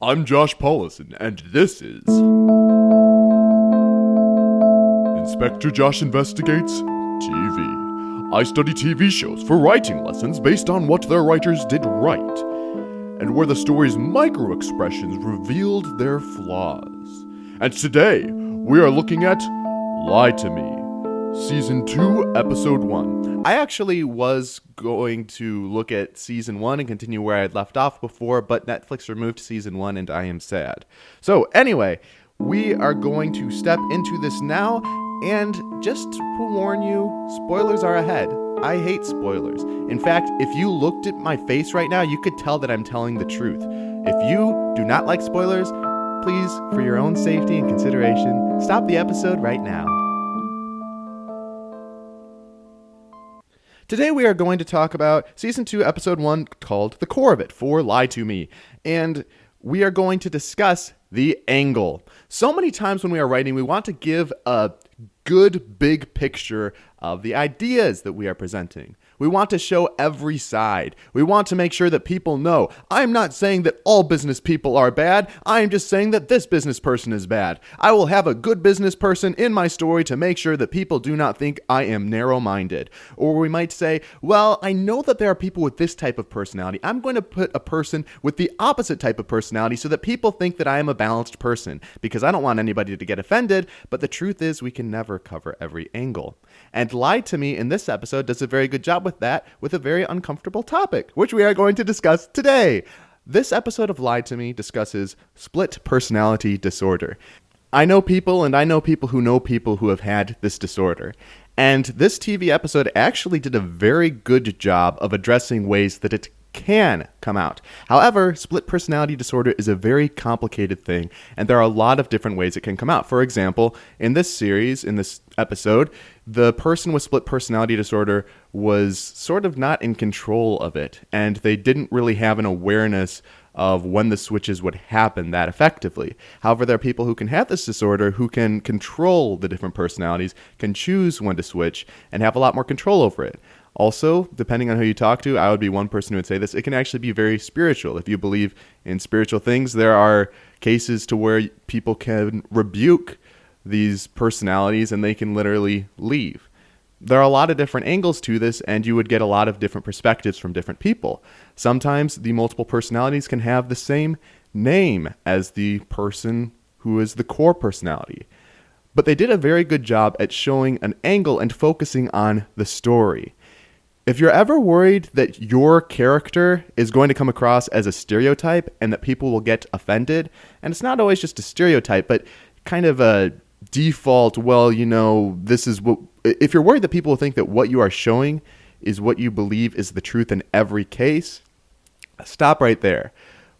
I'm Josh Paulison, and this is Inspector Josh Investigates TV. I study TV shows for writing lessons based on what their writers did right, and where the story's micro-expressions revealed their flaws. And today, we are looking at Lie to Me, Season 2, Episode 1. I actually was going to look at Season 1 and continue where I had left off before, but Netflix removed Season 1 and I am sad. So anyway, we are going to step into this now, and just to warn you, spoilers are ahead. I hate spoilers. In fact, if you looked at my face right now, you could tell that I'm telling the truth. If you do not like spoilers, please, for your own safety and consideration, stop the episode right now. Today we are going to talk about Season 2, Episode 1, called The Core of It, for Lie to Me. And we are going to discuss the angle. So many times when we are writing, we want to give a good big picture of the ideas that we are presenting. We want to show every side. We want to make sure that people know. I'm not saying that all business people are bad. I am just saying that this business person is bad. I will have a good business person in my story to make sure that people do not think I am narrow-minded. Or we might say, well, I know that there are people with this type of personality. I'm going to put a person with the opposite type of personality so that people think that I am a balanced person, because I don't want anybody to get offended, but the truth is we can never cover every angle. And Lie to Me in this episode does a very good job with that, with a very uncomfortable topic, which we are going to discuss today. This episode of Lie to Me discusses split personality disorder. I know people, and I know people who have had this disorder. And this TV episode actually did a very good job of addressing ways that it can come out. However, split personality disorder is a very complicated thing, and there are a lot of different ways it can come out. For example, in this series, in this episode, the person with split personality disorder was sort of not in control of it, and they didn't really have an awareness of when the switches would happen that effectively. However, there are people who can have this disorder who can control the different personalities, can choose when to switch, and have a lot more control over it. Also, depending on who you talk to, I would be one person who would say this, it can actually be very spiritual. If you believe in spiritual things, there are cases to where people can rebuke these personalities and they can literally leave. There are a lot of different angles to this, and you would get a lot of different perspectives from different people. Sometimes the multiple personalities can have the same name as the person who is the core personality. But they did a very good job at showing an angle and focusing on the story. If you're ever worried that your character is going to come across as a stereotype and that people will get offended, and it's not always just a stereotype, but kind of a default, well, you know, this is what, if you're worried that people will think that what you are showing is what you believe is the truth in every case, stop right there.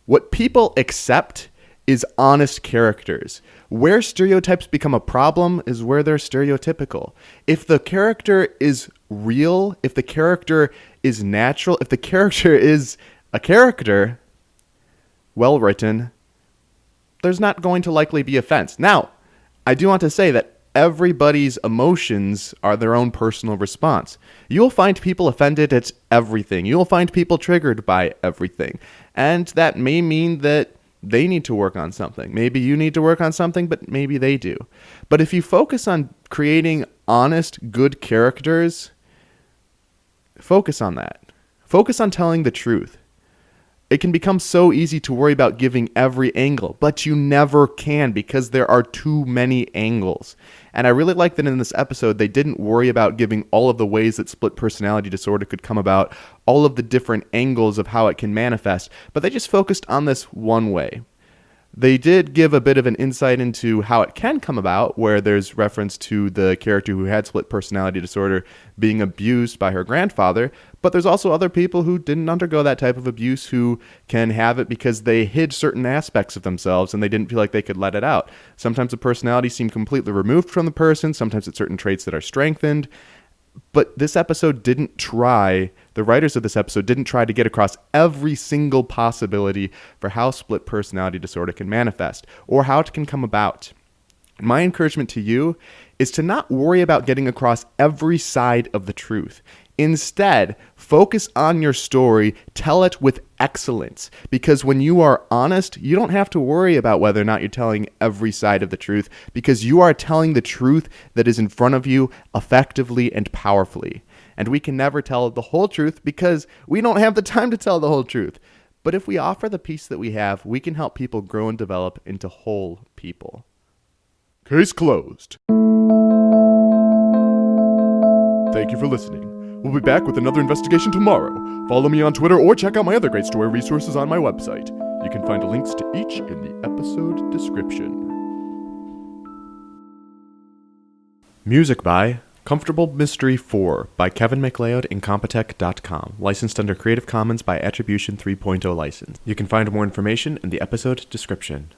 What people accept is honest characters. Where stereotypes become a problem is where they're stereotypical. If the character is real, if the character is natural, if the character is a character, well written, there's not going to likely be offense. Now, I do want to say that everybody's emotions are their own personal response. You'll find people offended at everything. You'll find people triggered by everything. And that may mean that they need to work on something. Maybe you need to work on something, but maybe they do. But if you focus on creating honest, good characters, focus on that. Focus on telling the truth. It can become so easy to worry about giving every angle, but you never can because there are too many angles. And I really like that in this episode, they didn't worry about giving all of the ways that split personality disorder could come about, all of the different angles of how it can manifest, but they just focused on this one way. They did give a bit of an insight into how it can come about, where there's reference to the character who had split personality disorder being abused by her grandfather, but there's also other people who didn't undergo that type of abuse who can have it because they hid certain aspects of themselves and they didn't feel like they could let it out. Sometimes the personality seemed completely removed from the person, sometimes it's certain traits that are strengthened. But this episode didn't try, the writers of this episode didn't try to get across every single possibility for how split personality disorder can manifest or how it can come about. My encouragement to you is to not worry about getting across every side of the truth. Instead, focus on your story, tell it with excellence. Because when you are honest, you don't have to worry about whether or not you're telling every side of the truth, because you are telling the truth that is in front of you effectively and powerfully. And we can never tell the whole truth because we don't have the time to tell the whole truth. But if we offer the piece that we have, we can help people grow and develop into whole people. Case closed. Thank you for listening. We'll be back with another investigation tomorrow. Follow me on Twitter or check out my other great story resources on my website. You can find links to each in the episode description. Music by Comfortable Mystery 4 by Kevin MacLeod, Incompetech.com. Licensed under Creative Commons by Attribution 3.0 license. You can find more information in the episode description.